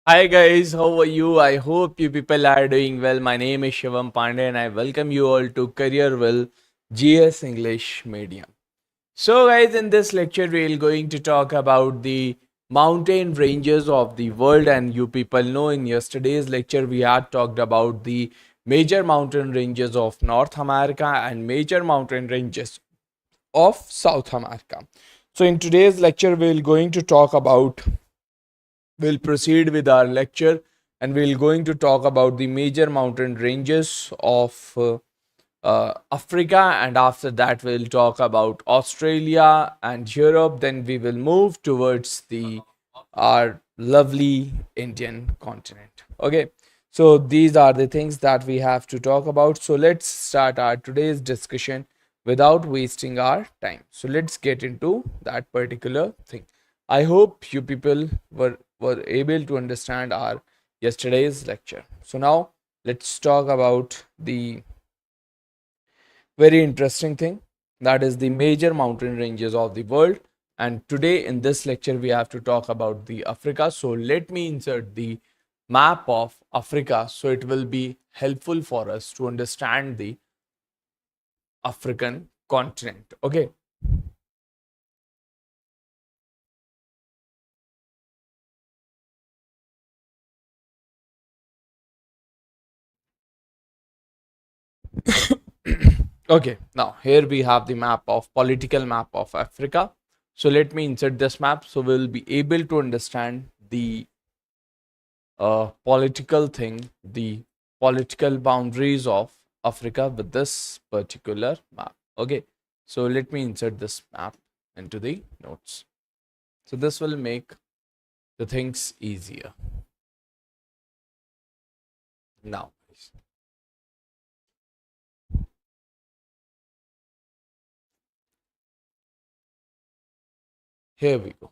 Hi guys, how are you? I hope you people are doing well. My name is Shivam Pandey and I welcome you all to Careerwill GS English Medium. So guys, in this lecture we are going to talk about the mountain ranges of the world, and you people know in yesterday's lecture we had talked about the major mountain ranges of North America and major mountain ranges of South America. So in today's lecture we're going to talk about we'll proceed with our lecture, and we're going to talk about the major mountain ranges of Africa, and after that we'll talk about Australia and Europe. Then we will move towards the our lovely Indian continent. Okay, so these are the things that we have to talk about. So let's start our today's discussion without wasting our time. So let's get into that particular thing. I hope you people were able to understand our yesterday's lecture. So now let's talk about the very interesting thing, that is the major mountain ranges of the world. And today in this lecture we have to talk about the Africa. So let me insert the map of Africa so it will be helpful for us to understand the African continent. Okay. Okay, now here we have the map of political map of Africa. So let me insert this map so we'll be able to understand the political thing, the political boundaries of Africa with this particular map. Okay, so let me insert this map into the notes. So this will make the things easier. Now, here we go.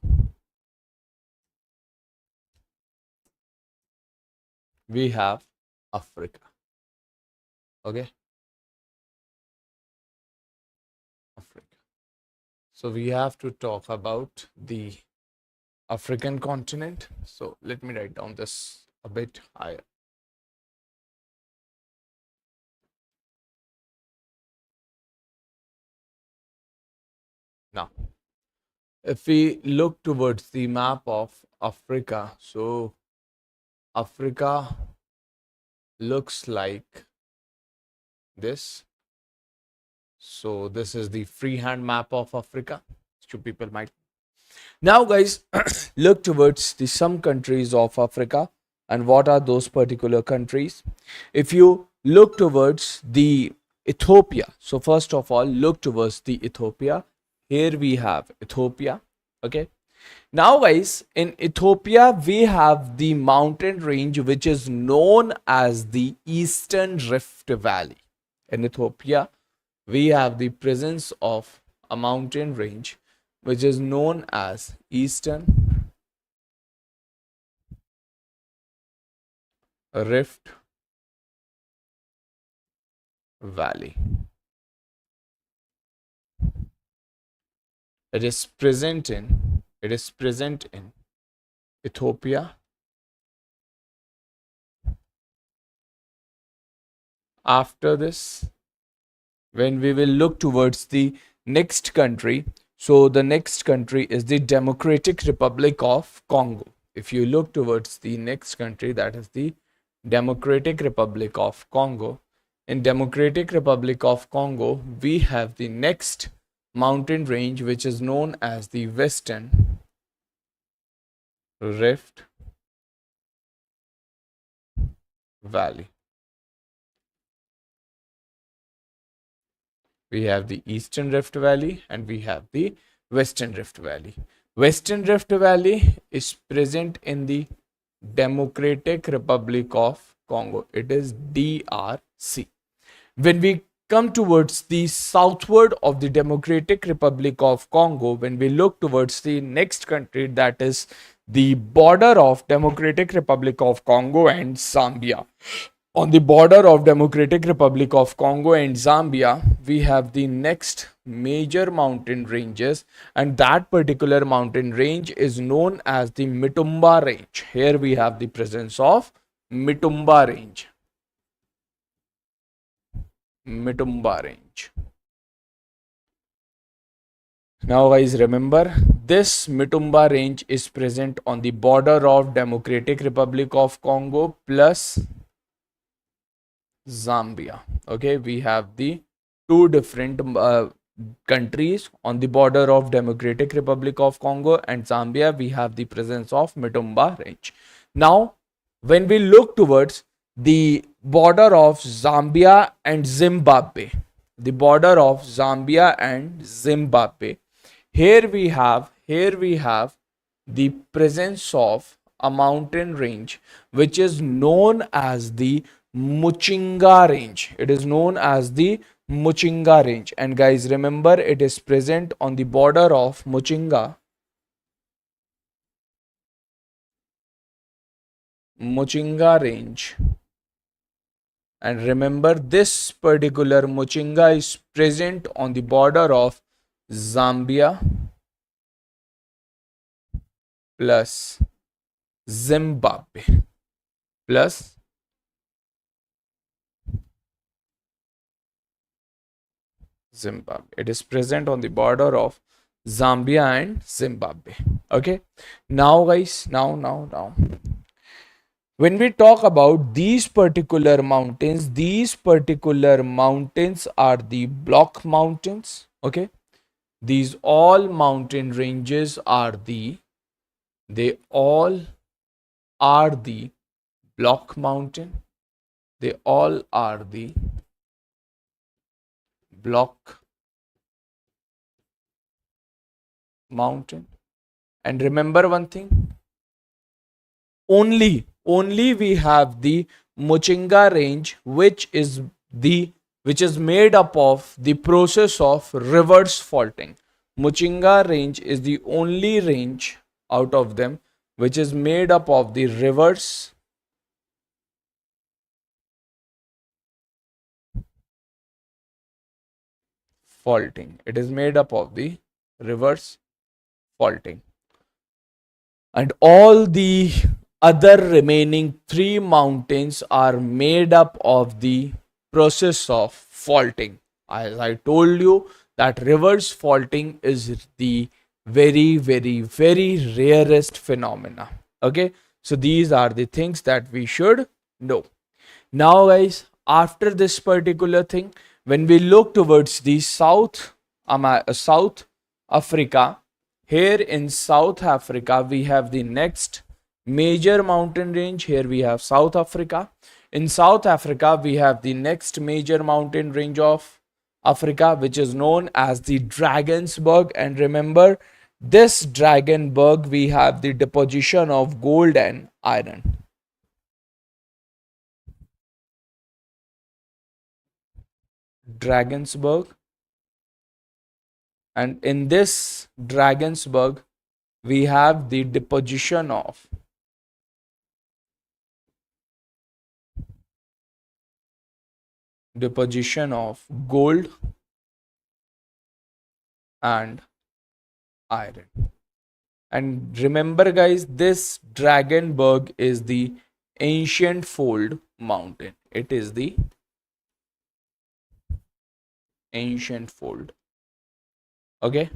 We have Africa. Okay, Africa. So we have to talk about the African continent. So let me write down this a bit higher. Now, if we look towards the map of Africa, so Africa looks like this. So this is the freehand map of Africa. So people might now, guys, look towards the some countries of Africa, and what are those particular countries? If you look towards the Ethiopia, so first of all, look towards the Ethiopia. Here we have Ethiopia. Okay. Now, guys, in Ethiopia, we have the mountain range which is known as the Eastern Rift Valley. In Ethiopia, we have the presence of a mountain range which is known as Eastern Rift Valley. It is present in Ethiopia. After this, when we will look towards the next country, so the next country is the Democratic Republic of Congo. If you look towards the next country, that is the Democratic Republic of Congo. In Democratic Republic of Congo, we have the next mountain range which is known as the Western Rift Valley. We have the Eastern Rift Valley and we have the Western Rift Valley. Western Rift Valley is present in the Democratic Republic of Congo. It is DRC. When we come towards the southward of the Democratic Republic of Congo, when we look towards the next country, that is the border of Democratic Republic of Congo and Zambia, On the border of Democratic Republic of Congo and Zambia, we have the next major mountain ranges, and that particular mountain range is known as the Mitumba range. Here we have the presence of Mitumba range. Mitumba range. Now guys, remember, this Mitumba range is present on the border of Democratic Republic of Congo plus Zambia. Okay, we have the two different countries on the border of Democratic Republic of Congo and Zambia. We have the presence of Mitumba range. Now, when we look towards the border of Zambia and Zimbabwe, the border of Zambia and Zimbabwe, here we have the presence of a mountain range which is known as the Muchinga range. It is known as the Muchinga range, and guys, remember, it is present on the border of Muchinga range. And remember, this particular Muchinga is present on the border of Zambia plus Zimbabwe plus Zimbabwe. It is present on the border of Zambia and Zimbabwe. Okay. Now guys, now. When we talk about these particular mountains are the block mountains. Okay. These all mountain ranges are the block mountain. They all are the block mountain. And remember one thing, only we have the Muchinga range, which is made up of the process of reverse faulting. Muchinga range is the only range out of them which is made up of the reverse faulting. It is made up of the reverse faulting. And all the other remaining three mountains are made up of the process of faulting. As I told you, that reverse faulting is the very rarest phenomena. Okay, so these are the things that we should know. Now guys, after this particular thing, when we look towards the South Africa, here in South Africa we have the next major mountain range. Here we have South Africa. In South Africa we have the next major mountain range of Africa, which is known as the Drakensberg. And remember, this Drakensberg, we have the deposition of gold and iron. Drakensberg. And in this Drakensberg we have the deposition of gold and iron. And remember guys, this Drakensberg is the ancient fold mountain. It is the ancient fold. Okay,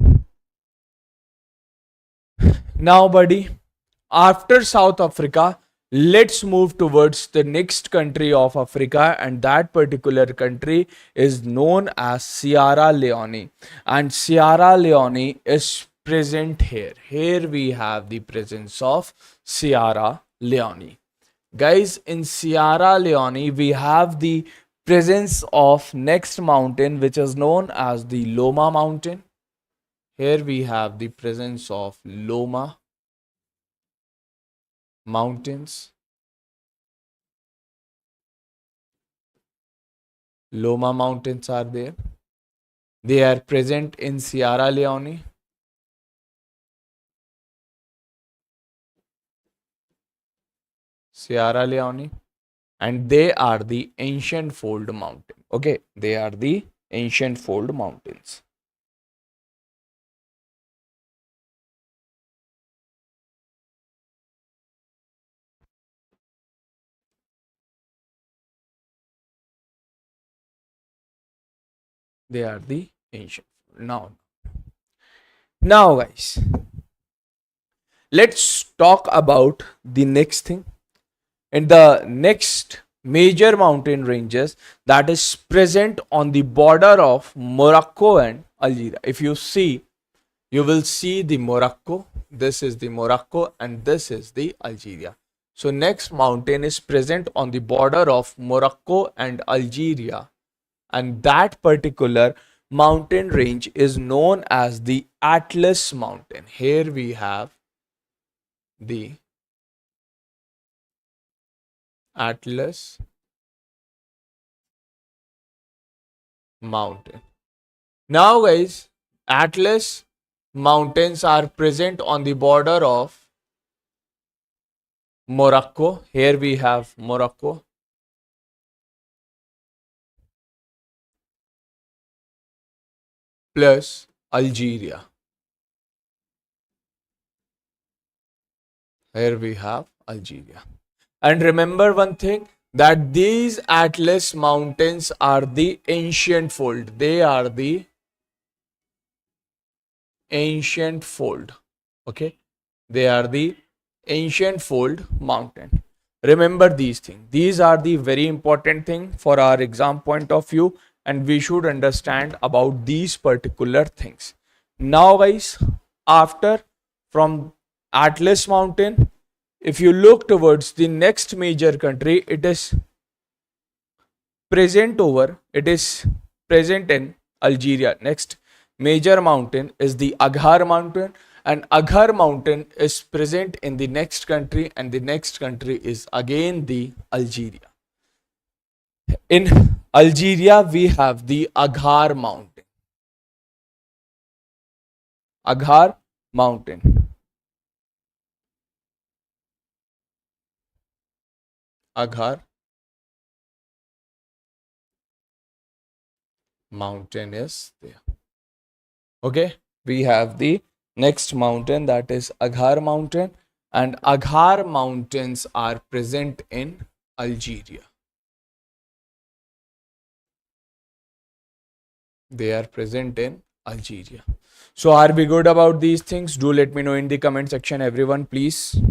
now buddy, after South Africa, let's move towards the next country of Africa, and that particular country is known as Sierra Leone. And Sierra Leone is present here. Here we have the presence of Sierra Leone. Guys, in Sierra Leone we have the presence of next mountain, which is known as the Loma mountain. Here we have the presence of Loma mountains. Loma mountains are there. They are present in Sierra Leone. Sierra Leone. and they are the ancient fold mountain. Okay, they are the ancient fold mountains. They are the ancient. Now, guys, let's talk about the next thing. And the next major mountain ranges that is present on the border of Morocco and Algeria. If you see, you will see the Morocco. This is the Morocco and this is the Algeria. So next mountain is present on the border of Morocco and Algeria, and that particular mountain range is known as the Atlas Mountain. Here we have the Atlas Mountain. Now, guys, Atlas Mountains are present on the border of Morocco. Here we have Morocco. Plus Algeria. Here we have Algeria. And remember one thing, that these Atlas Mountains are the ancient fold. They are the ancient fold. Okay, they are the ancient fold mountain. Remember these things. These are the very important thing for our exam point of view, and we should understand about these particular things. Now, guys, after from Atlas Mountain, if you look towards the next major country, it is present in Algeria. Next major mountain is the Aghar Mountain, and Aghar Mountain is present in the next country, and the next country is again the Algeria. In Algeria, we have the Aghar Mountain. Aghar Mountain. Aghar Mountain is there. Okay, we have the next mountain, that is Aghar Mountain, and Aghar Mountains are present in Algeria. They are present in Algeria. So are we good about these things? Do let me know in the comment section, everyone, please.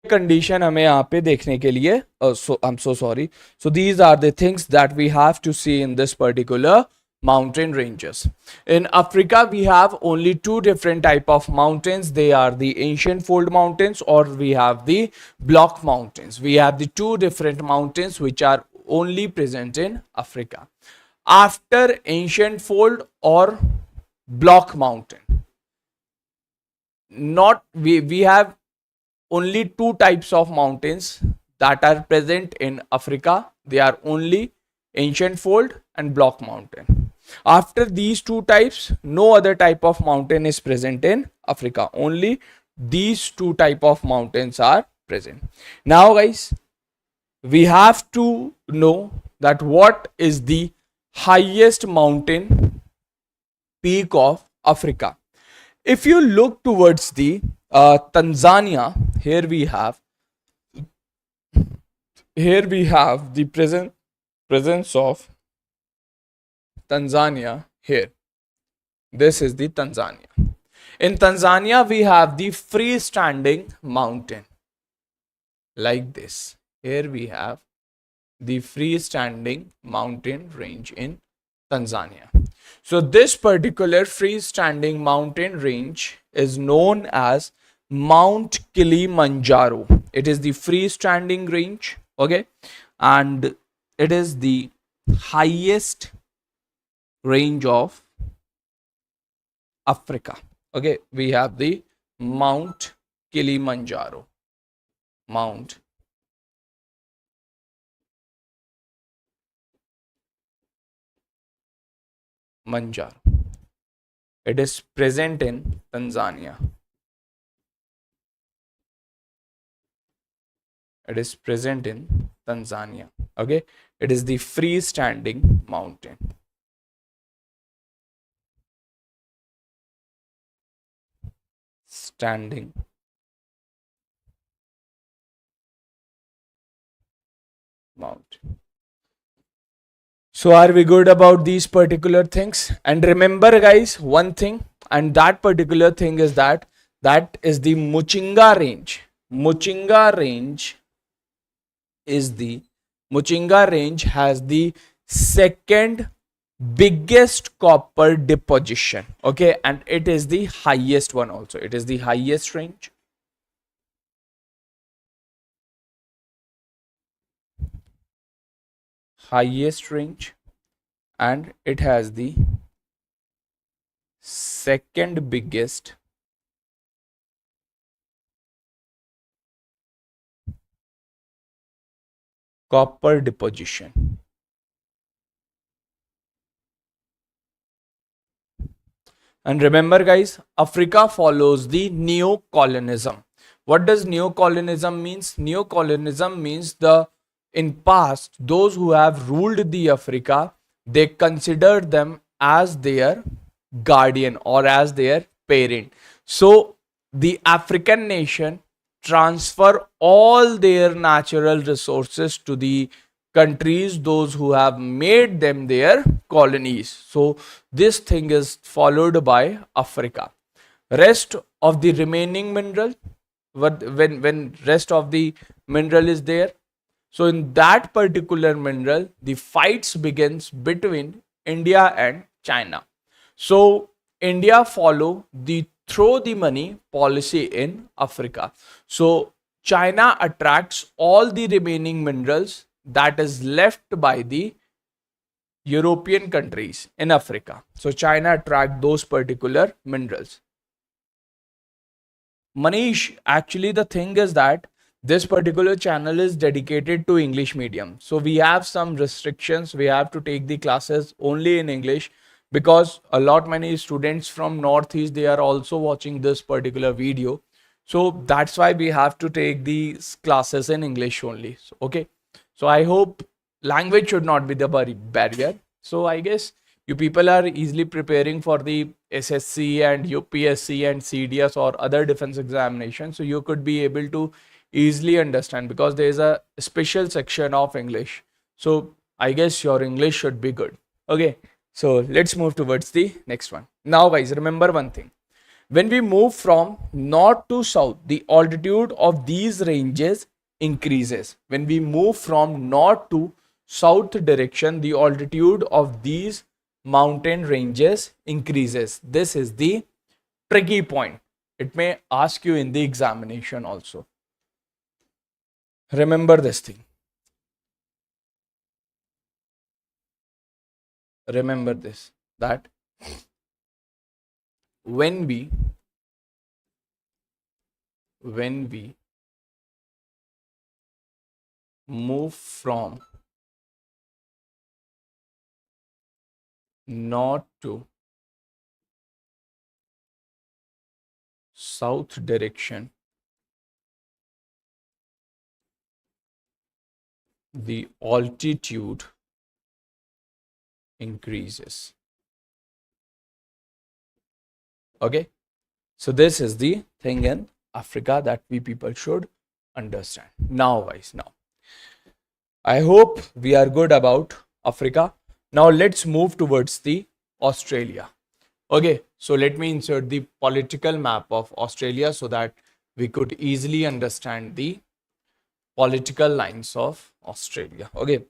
Condition हमें यहाँ पे देखने के लिए so I'm so sorry. So these are the things that we have to see in this particular mountain ranges. In Africa, we have only two different type of mountains. They are the ancient fold mountains, or we have the block mountains. We have the two different mountains which are only present in Africa. After ancient fold or block mountain, not we have only two types of mountains that are present in Africa. They are only ancient fold and block mountain. After these two types, no other type of mountain is present in Africa. Only these two type of mountains are present. Now, guys, we have to know that what is the highest mountain peak of Africa. If you look towards the Tanzania, here we have the presence of Tanzania here. This is the Tanzania. In Tanzania, we have the freestanding mountain like this. Here we have the freestanding mountain range in Tanzania. So this particular freestanding mountain range is known as Mount Kilimanjaro. It is the freestanding range, okay, and it is the highest range of Africa. Okay, we have the Mount Kilimanjaro. Mount Manjaro. It is present in Tanzania. It is present in Tanzania. Okay. It is the freestanding mountain. Standing mountain. So are we good about these particular things? And remember guys, one thing, and that particular thing is that is the Muchinga range. Muchinga range is the Muchinga range has the second biggest copper deposition. Okay, and it is the highest one also. It is the highest range. Highest range, and it has the second biggest copper deposition. And remember guys, Africa follows the neo-colonism. What does neo-colonism means? Neo-colonism means in past, those who have ruled the Africa, they considered them as their guardian or as their parent. So the African nation transfer all their natural resources to the countries those who have made them their colonies. So this thing is followed by Africa. Rest of the remaining mineral, when rest of the mineral is there, so in that particular mineral the fights begins between India and China. So India follow the throw the money policy in Africa. So China attracts all the remaining minerals that is left by the European countries in Africa. So China attract those particular minerals. Manish, actually the thing is that this particular channel is dedicated to English medium. So we have some restrictions. We have to take the classes only in English because a lot many students from Northeast, they are also watching this particular video. So that's why we have to take these classes in English only. So, okay. So I hope language should not be the barrier. So I guess you people are easily preparing for the SSC and UPSC and CDS or other defense examinations. So you could be able to easily understand because there is a special section of English. So I guess your English should be good. Okay. So let's move towards the next one. Now guys, remember one thing. When we move from north to south, the altitude of these ranges increases. When we move from north to south direction, the altitude of these mountain ranges increases. This is the tricky point. It may ask you in the examination also. Remember this thing. Remember this, that when we move from north to south direction, the altitude increases. Okay, so this is the thing in Africa that we people should understand. Now guys, now I hope we are good about Africa. Now let's move towards the Australia. Okay, so let me insert the political map of Australia so that we could easily understand the political lines of Australia. Okay,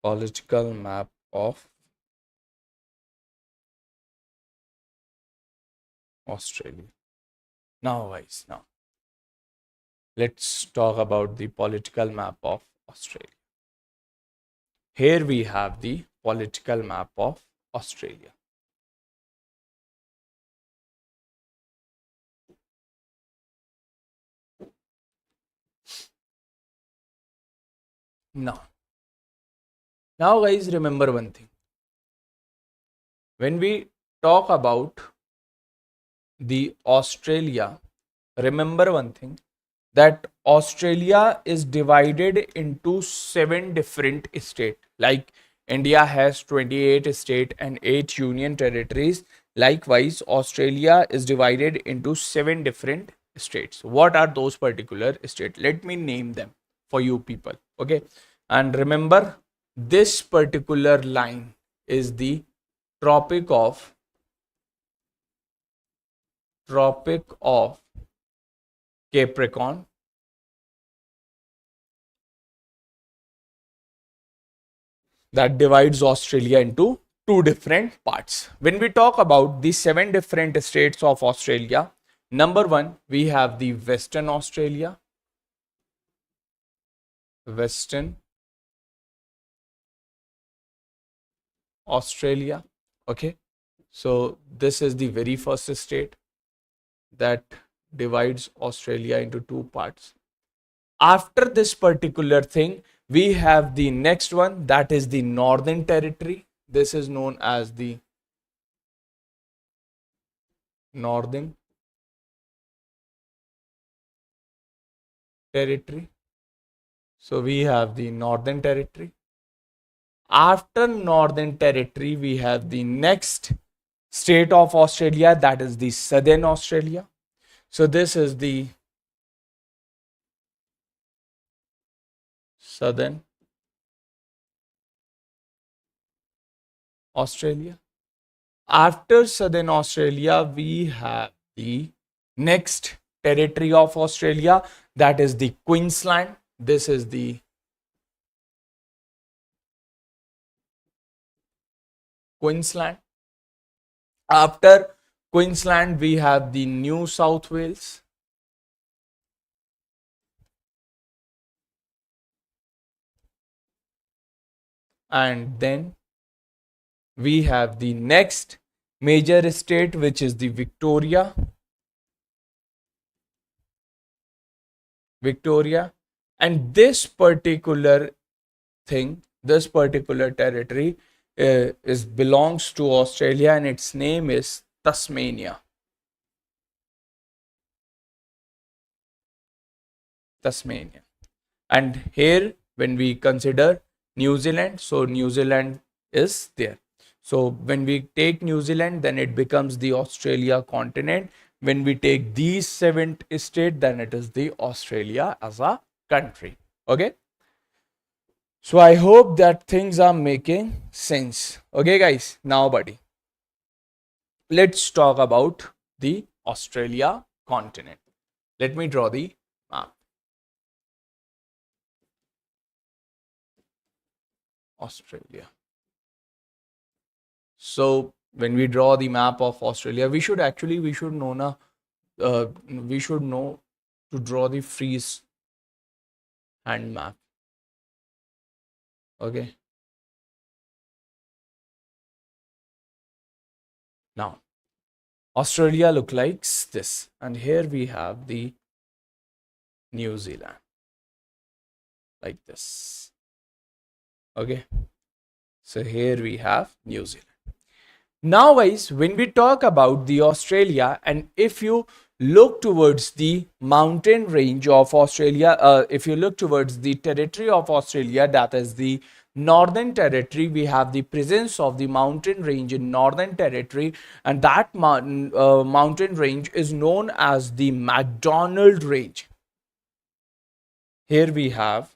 political map of Australia. Now guys, now let's talk about the political map of Australia. Here we have the political map of Australia. Now, now guys, remember one thing. When we talk about the Australia, remember one thing, that Australia is divided into 7 different states. Like India has 28 states and 8 union territories. Likewise, Australia is divided into 7 different states. What are those particular states? Let me name them for you people. Okay. And remember, this particular line is the Tropic of Tropic of Capricorn that divides Australia into 2 different parts. When we talk about the 7 different states of Australia, number one, we have the Western Australia, Western Australia. Okay, so this is the very first state that divides Australia into 2 parts. After this particular thing, we have the next one, that is the Northern Territory. This is known as the Northern Territory. So we have the Northern Territory. After Northern Territory, we have the next state of Australia, that is the Southern Australia. So this is the Southern Australia. After Southern Australia, we have the next territory of Australia, that is the Queensland. This is the Queensland. After Queensland, we have the New South Wales. And then we have the next major state, which is the Victoria. And this particular thing, this particular territory is belongs to Australia, and its name is Tasmania. Tasmania. And here, when we consider New Zealand, so New Zealand is there. So when we take New Zealand, then it becomes the Australia continent. When we take these 7 states, then it is the Australia as a country. Okay. So I hope that things are making sense. Okay, guys. Now, buddy, let's talk about the Australia continent. Let me draw the map. Australia. So when we draw the map of Australia, we should know na, we should know to draw the freeze hand map. Okay. Now Australia look like this, and here we have the New Zealand like this. Okay. So here we have New Zealand. Now, guys, when we talk about the Australia, and if you look towards the mountain range of Australia, if you look towards the territory of Australia, that is the Northern Territory, we have the presence of the mountain range in Northern Territory, and that mountain range is known as the McDonald Range. Here we have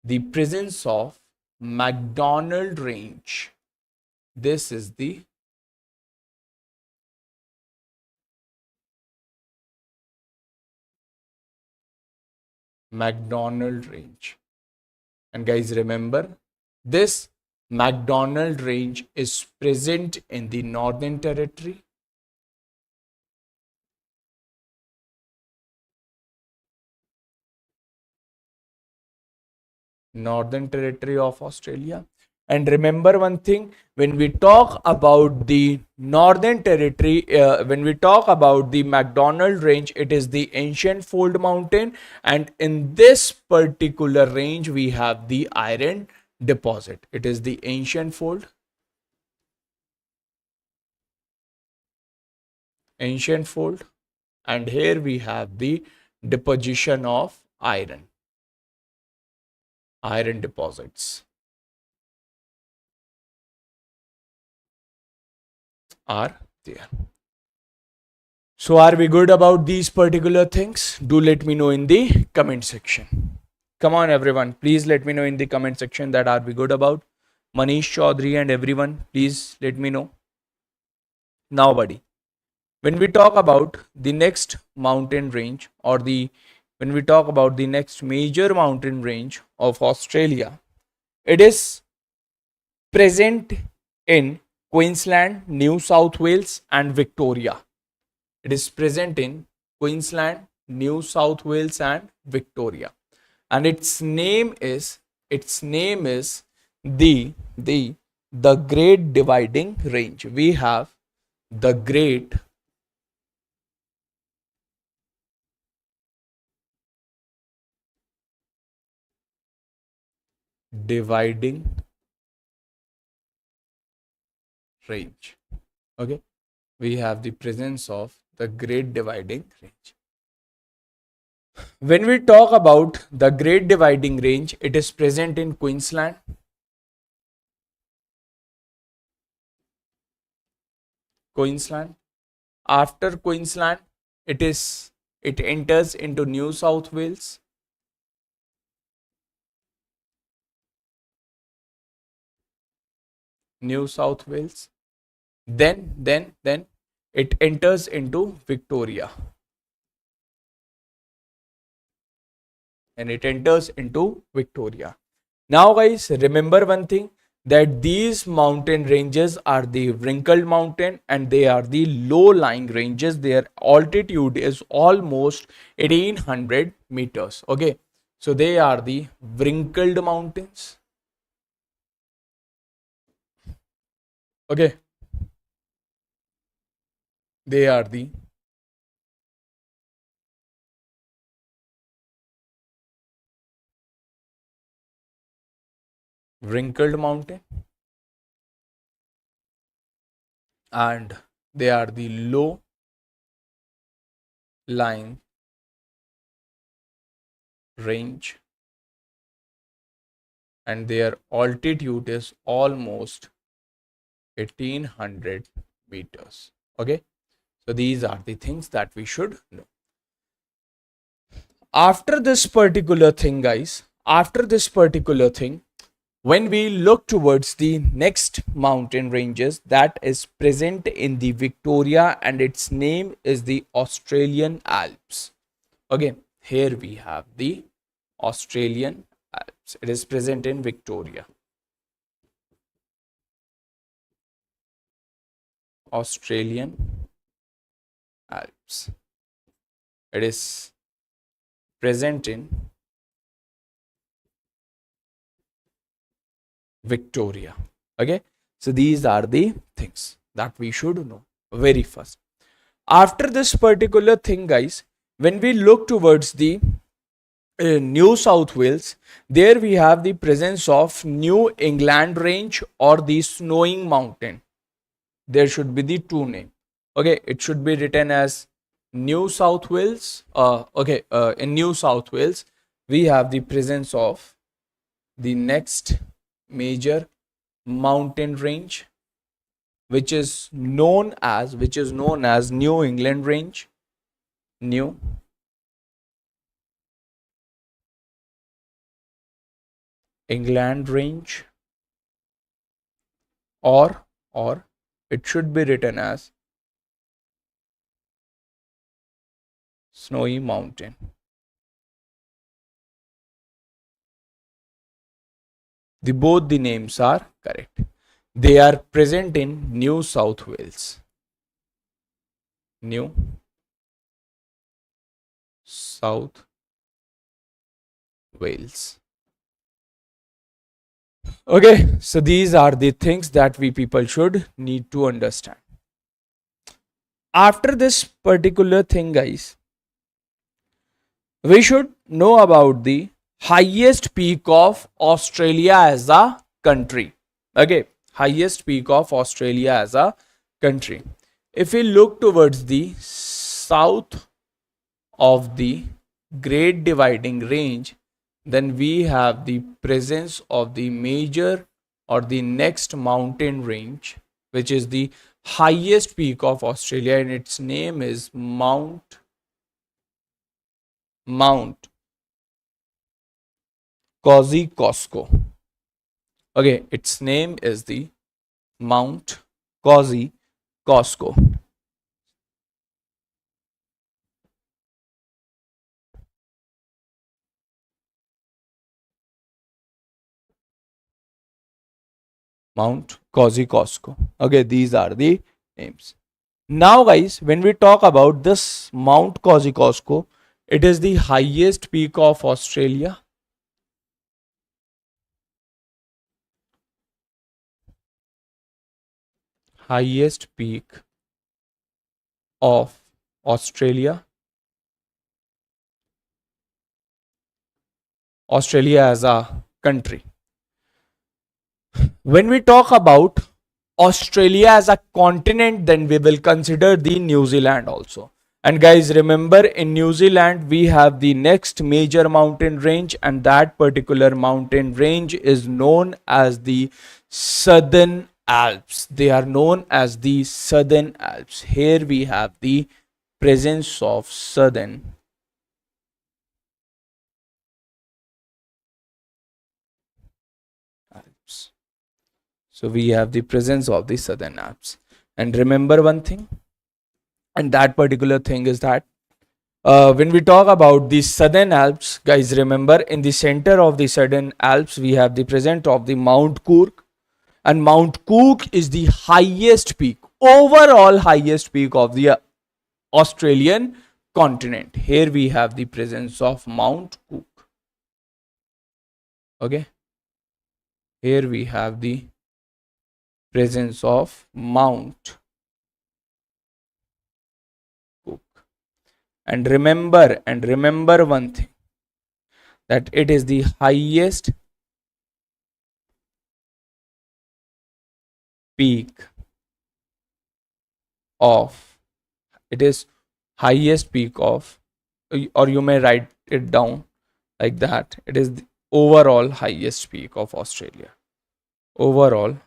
the presence of McDonald Range. This is the McDonald Range. And guys, remember, this McDonald Range is present in the Northern Territory. Northern Territory of Australia. And remember one thing, when we talk about the Northern Territory, when we talk about the McDonald Range, it is the ancient fold mountain, and in this particular range we have the iron deposit. It is the ancient fold, and here we have the deposition of iron deposits are there. So are we good about these particular things? Do let me know in the comment section. Come on everyone, please let me know in the comment section that are we good about. Manish Chaudhary and everyone, please let me know. Now buddy, when we talk about the next mountain range, or the when we talk about the next major mountain range of Australia, it is present in Queensland, New South Wales and Victoria. It is present in Queensland, New South Wales and Victoria. And its name is the Great Dividing Range. We have the Great Dividing Range. Okay, we have the presence of the Great Dividing Range. When we talk about the Great Dividing Range, it is present in Queensland, After Queensland, it enters into New South Wales, then it enters into Victoria, Now guys, remember one thing, that these mountain ranges are the wrinkled mountain and they are the low lying ranges. Their altitude is almost 1800 meters. Okay, so they are the wrinkled mountains. Okay, they are the wrinkled mountain, and they are the low lying range, and their altitude is almost 1800 meters. Okay, so these are the things that we should know. After this particular thing, guys, when we look towards the next mountain ranges, that is present in the Victoria, and its name is the Australian Alps. Okay, here we have the Australian Alps. It is present in Victoria. Australian Alps. It is present in Victoria. Okay, so these are the things that we should know very first. After this particular thing, guys, when we look towards the New South Wales, there we have the presence of New England Range or the Snowing Mountain. There should be the two name. Okay, it should be written as New South Wales. In New South Wales, we have the presence of the next major mountain range, which is known as New England Range. New England Range, or it should be written as Snowy Mountain. Both the names are correct. They are present in New South Wales. New South Wales. Okay, so these are the things that we people should need to understand. After this particular thing, guys, we should know about the highest peak of Australia as a country. Okay, highest peak of Australia as a country. If we look towards the south of the Great Dividing Range, then we have the presence of the major or the next mountain range, which is the highest peak of Australia, and its name is Mount Kosciuszko. Okay, its name is the Mount Kosciuszko. Mount Kosciuszko. Okay, these are the names. Now, guys, when we talk about this Mount Kosciuszko, it is the highest peak of Australia. Highest peak of Australia. Australia as a country. When we talk about Australia as a continent, then we will consider the New Zealand also. And guys, remember, in New Zealand we have the next major mountain range, and that particular mountain range is known as the Southern Alps. They are known as the Southern Alps. Here we have the presence of Southern Alps. So we have the presence of the Southern Alps. And remember one thing, and that particular thing is that when we talk about the Southern Alps, guys, remember, in the center of the Southern Alps we have the presence of the Mount Cook, and Mount Cook is the highest peak, overall highest peak of the Australian continent. Here we have the presence of Mount Cook. Okay, here we have the presence of Mount Cook. And remember one thing, that it is the highest peak of, it is highest peak of, or you may write it down like that, it is the overall highest peak of Australia. Overall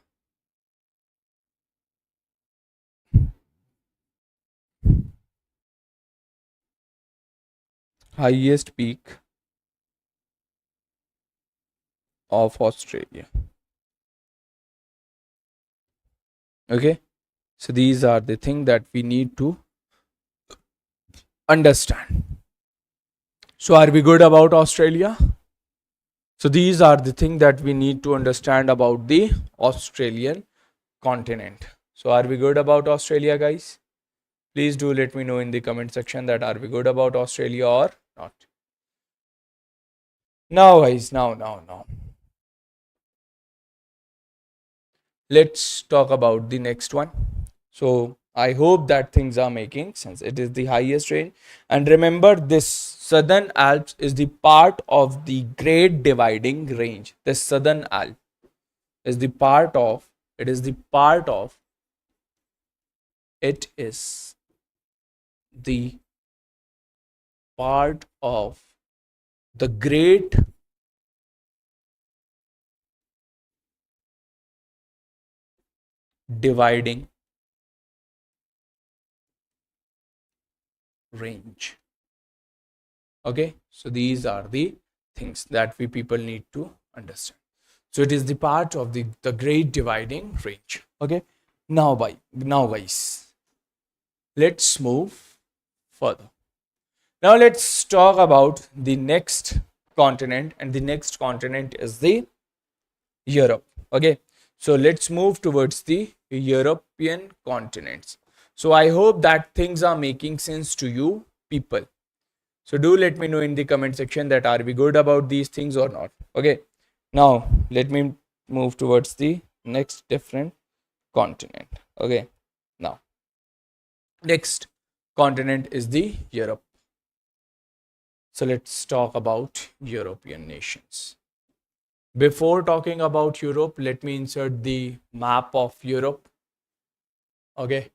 highest peak of Australia. Okay, so these are the things that we need to understand. So are we good about Australia? So these are the things that we need to understand about the Australian continent. So are we good about Australia, guys? Please do let me know in the comment section that are we good about Australia or not. Now, guys, now. Let's talk about the next one. So I hope that things are making sense. It is the highest range, and remember, this Southern Alps is the part of the Great Dividing Range. The Southern Alps is the part of, it is the part of, it is the part of the Great Dividing Range. Okay, so these are the things that we people need to understand. So it is the part of the Great Dividing Range. Okay, now guys, let's move further. Now let's talk about the next continent, and the next continent is the Europe. Okay, so let's move towards the European continents. So I hope that things are making sense to you people. So do let me know in the comment section that are we good about these things or not. Okay, now let me move towards the next different continent. Okay, now next continent is the Europe. So let's talk about European nations. Before talking about Europe, let me insert the map of Europe. Okay,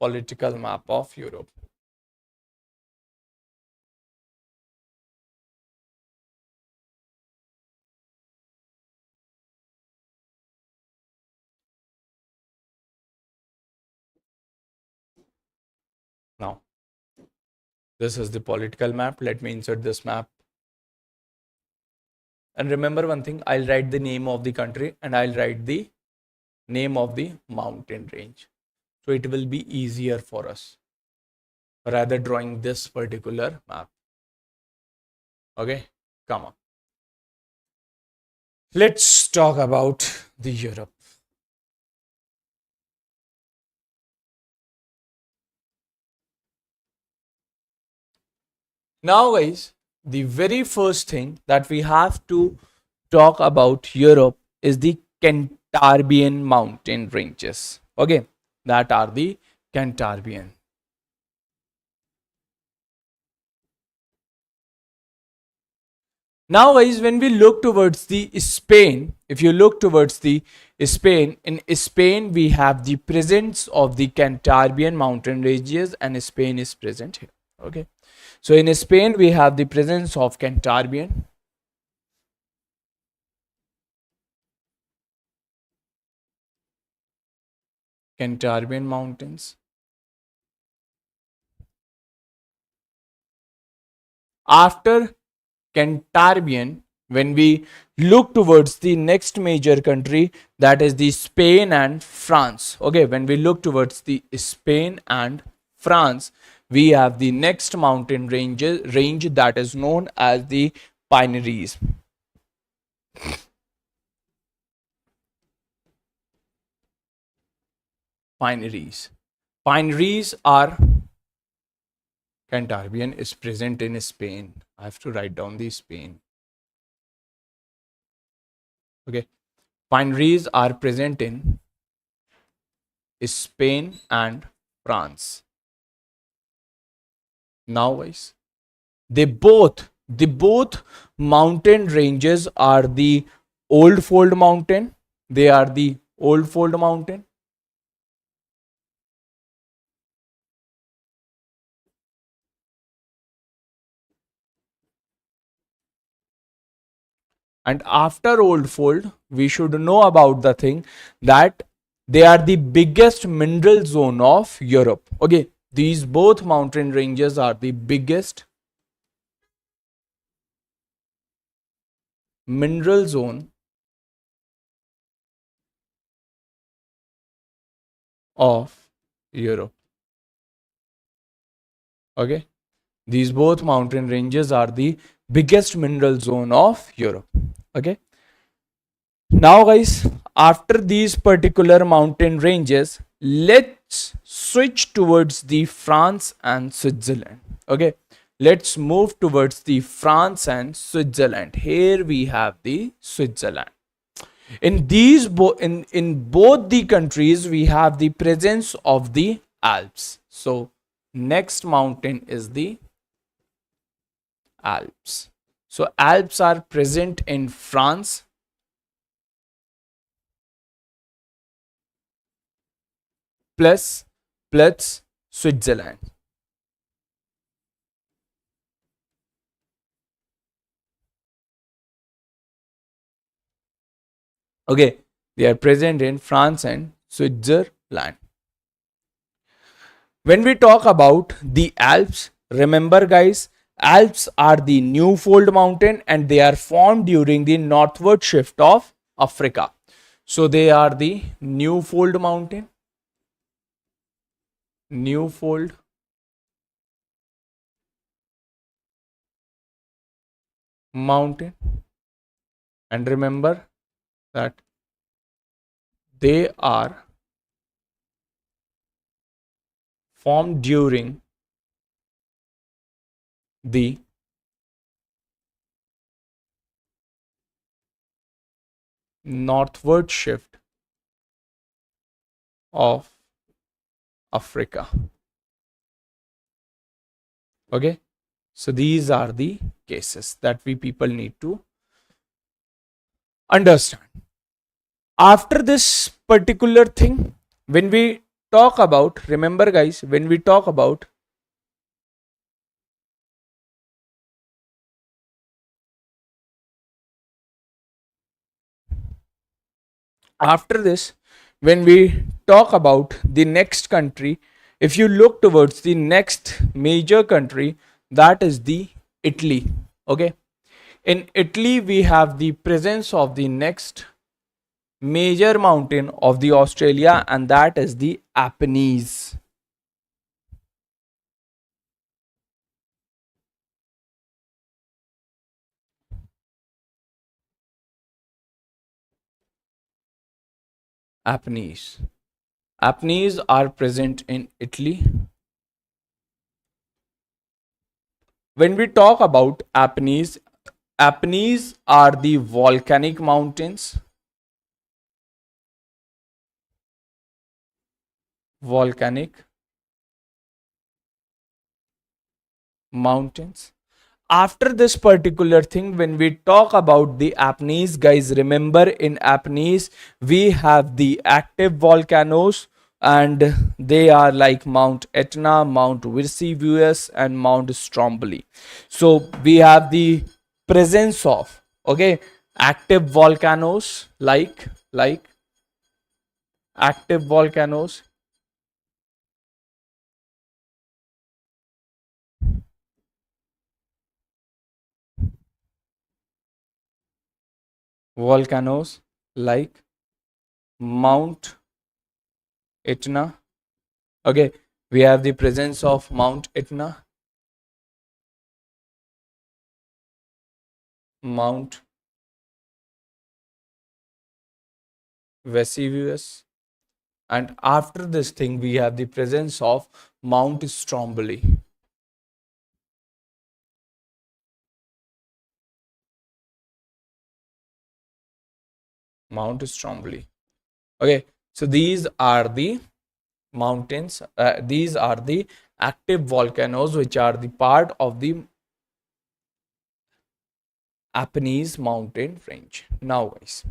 political map of Europe. Now, this is the political map. Let me insert this map. And remember one thing, I'll write the name of the country and I'll write the name of the mountain range. So it will be easier for us rather drawing this particular map. Okay, come on. Let's talk about the Europe. Now, guys, the very first thing that we have to talk about Europe is the Cantabrian mountain ranges. Okay, that are the Cantabrian. Now, guys, when we look towards the Spain, if you look towards the Spain, in Spain we have the presence of the Cantabrian mountain ranges, and Spain is present here. Okay, so in Spain we have the presence of Cantabrian mountains. After Cantabrian, when we look towards the next major country, that is the Spain and France. Okay, when we look towards the Spain and France, we have the next mountain range that is known as the Pyrenees. Pyrenees. Pyrenees are Cantabrian is present in Spain. I have to write down the Spain. Okay, Pyrenees are present in Spain and France. Now, guys, they both mountain ranges are the old fold mountain. They are the old fold mountain. And after old fold, we should know about the thing that they are the biggest mineral zone of Europe. Okay, these both mountain ranges are the biggest mineral zone of Europe. Okay, these both mountain ranges are the biggest mineral zone of Europe. Okay, now, guys, after these particular mountain ranges, let's switch towards the France and Switzerland. Okay, let's move towards the France and Switzerland. Here we have the Switzerland. In both the countries we have the presence of the Alps. So next mountain is the Alps. So Alps are present in France plus Switzerland. Okay, they are present in France and Switzerland. When we talk about the Alps, remember, guys, Alps are the new fold mountain and they are formed during the northward shift of Africa. So they are the new fold mountain. New fold mountain. And remember that they are formed during the northward shift of Africa. Okay, so these are the cases that we people need to understand. After this particular thing, when we talk about, remember guys, when we talk about after this, when we talk about the next country, if you look towards the next major country, that is the Italy. Okay, in Italy we have the presence of the next major mountain of the Australia, and that is the Apennines. Apennines. Apennines are present in Italy. When we talk about Apennines, Apennines are the volcanic mountains. Volcanic mountains. After this particular thing, when we talk about the Apennines, guys, remember in Apennines we have the active volcanoes, and they are like Mount Etna, Mount Vesuvius, and Mount Stromboli. So we have the presence of, okay, active volcanoes like active volcanoes, volcanoes like Mount Etna. Okay, we have the presence of Mount Etna, Mount Vesuvius, and after this thing we have the presence of Mount Stromboli. Mount Stromboli. Okay, so these are the mountains, these are the active volcanoes which are the part of the Apennines mountain range. Now guys,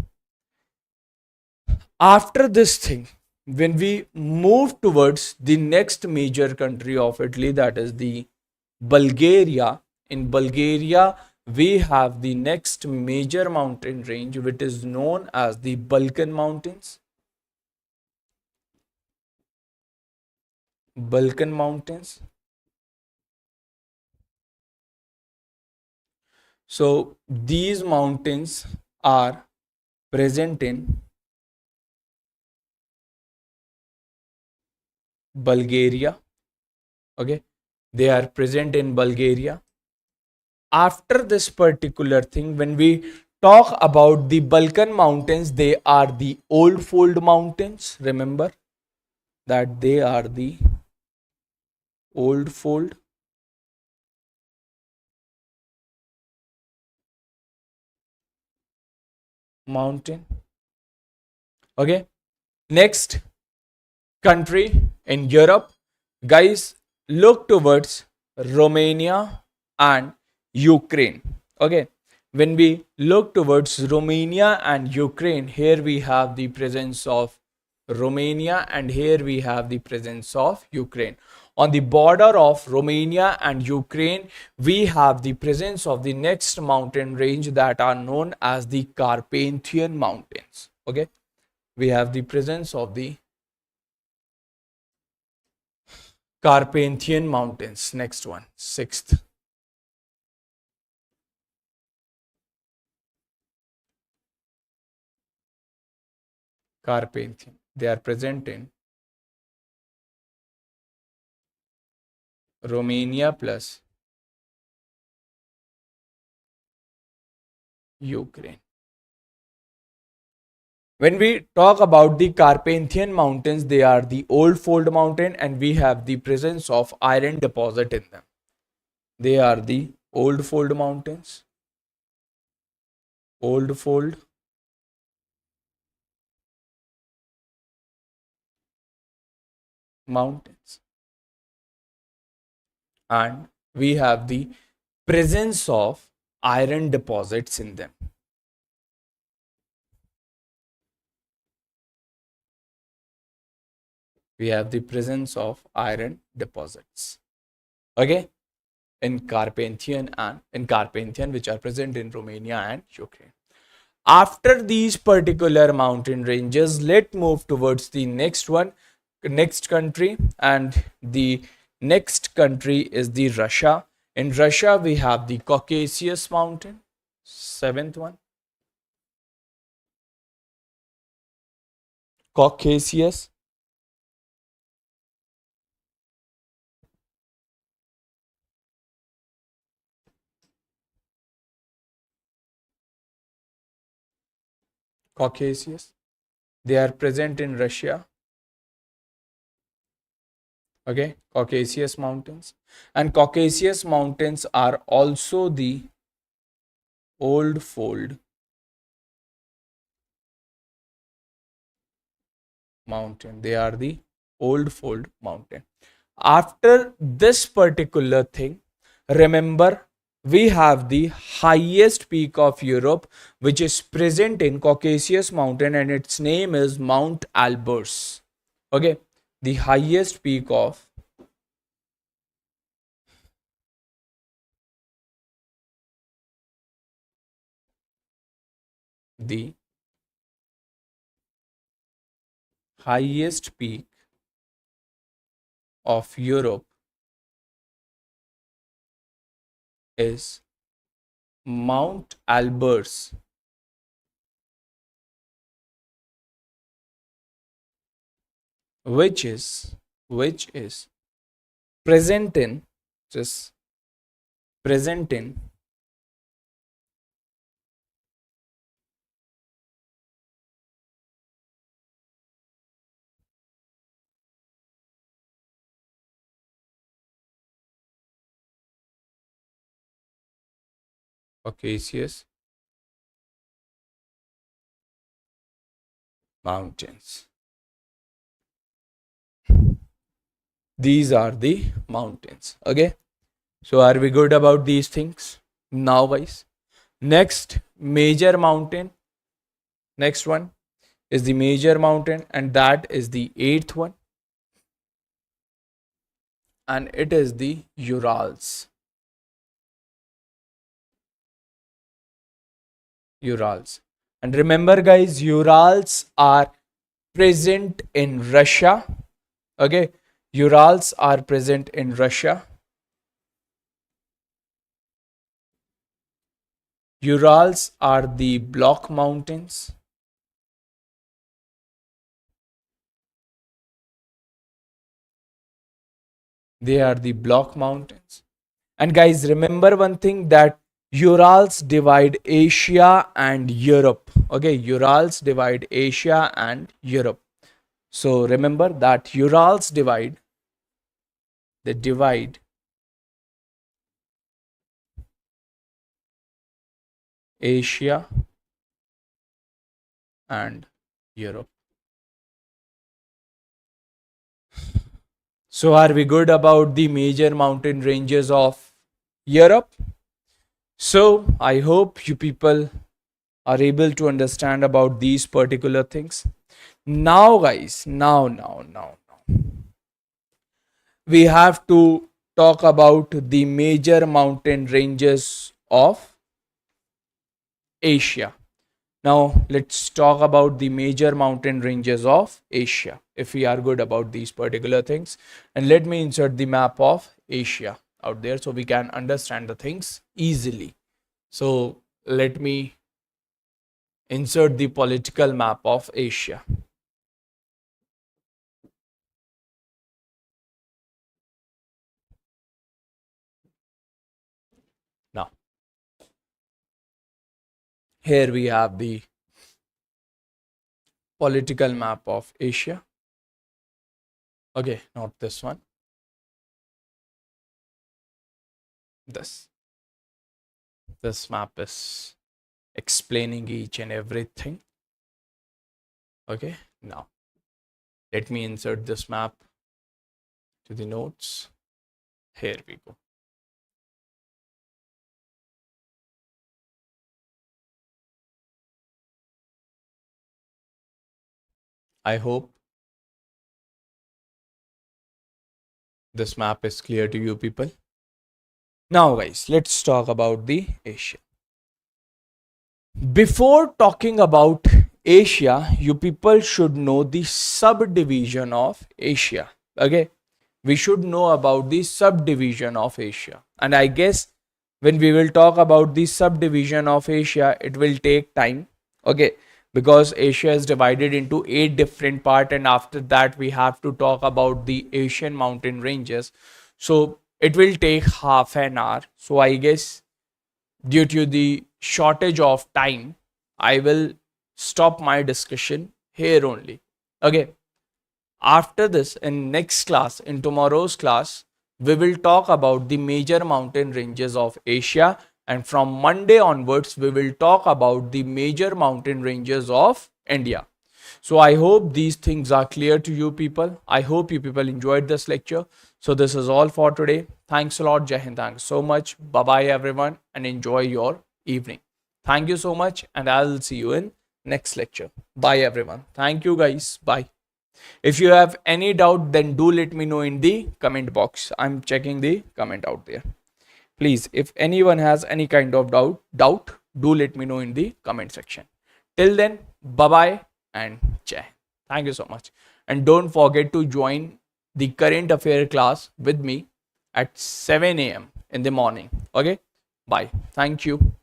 after this thing, when we move towards the next major country of Italy, that is the Bulgaria. In Bulgaria we have the next major mountain range which is known as the Balkan Mountains. Balkan Mountains. So these mountains are present in Bulgaria. Okay, they are present in Bulgaria. After this particular thing, when we talk about the Balkan Mountains, they are the old fold mountains. Remember that they are the old fold mountain. Okay, next country in Europe, guys, look towards Romania and Ukraine. Okay, when we look towards Romania and Ukraine, here we have the presence of Romania and here we have the presence of Ukraine. On the border of Romania and Ukraine, we have the presence of the next mountain range that are known as the Carpathian Mountains. Okay, we have the presence of the Carpathian Mountains. Next one, sixth. Carpathian. They are present in Romania plus Ukraine. When we talk about the Carpathian Mountains, they are the old fold mountain and we have the presence of iron deposit in them. They are the old fold mountains. Old fold mountains, and we have the presence of iron deposits in them. We have the presence of iron deposits. Okay, in Carpathian, which are present in Romania and Ukraine. After these particular mountain ranges, let's move towards the next country, and the next country is the Russia. In Russia, we have the Caucasus Mountain, seventh one, Caucasus. Caucasus. They are present in Russia. Okay, Caucasus Mountains. And Caucasus Mountains are also the old fold mountain. They are the old fold mountain. After this particular thing, remember, we have the highest peak of Europe, which is present in Caucasus Mountain, and its name is Mount Elbrus. Okay, the highest peak of the highest peak of Europe is Mount Elbrus, which is present in just present in Caucasus Mountains. These are the mountains. Okay, so are we good about these things now, guys? Next major mountain, next one is the major mountain, and that is the eighth one, and it is the Urals. Urals. And remember, guys, Urals are present in Russia. Okay, Urals are present in Russia. Urals are the block mountains. They are the block mountains. And guys, remember one thing, that Urals divide Asia and Europe. Okay, Urals divide Asia and Europe. So remember that Urals divide Asia and Europe. So are we good about the major mountain ranges of Europe? So I hope you people are able to understand about these particular things. Now, guys, now, we have to talk about the major mountain ranges of Asia. Now, let's talk about the major mountain ranges of Asia, if we are good about these particular things. And let me insert the map of Asia out there so we can understand the things easily. So, let me insert the political map of Asia. Now, here we have the political map of Asia. Okay, not this one. This map is explaining each and everything. Okay, now let me insert this map to the notes. Here we go. I hope this map is clear to you people. Now guys, let's talk about the Asia. Before talking about Asia, you people should know the subdivision of Asia. Okay, we should know about the subdivision of Asia. And I guess when we will talk about the subdivision of Asia, it will take time. Okay, because Asia is divided into 8 different parts, and after that, we have to talk about the Asian mountain ranges. So it will take half an hour. So I guess due to the shortage of time, I will stop my discussion here only. Okay. After this, in next class, in tomorrow's class, we will talk about the major mountain ranges of Asia. And from Monday onwards, we will talk about the major mountain ranges of India. So I hope these things are clear to you people. I hope you people enjoyed this lecture. So this is all for today. Thanks a lot. Jai Hind. Thanks so much. Bye bye everyone, and enjoy your evening. Thank you so much, and I'll see you in next lecture. Bye everyone. Thank you guys. Bye. If you have any doubt, then do let me know in the comment box. I'm checking the comment out there. Please, if anyone has any kind of doubt, do let me know in the comment section. Till then, bye bye and jai. Thank you so much. And don't forget to join the current affair class with me at 7 a.m. in the morning. Okay? Bye. Thank you.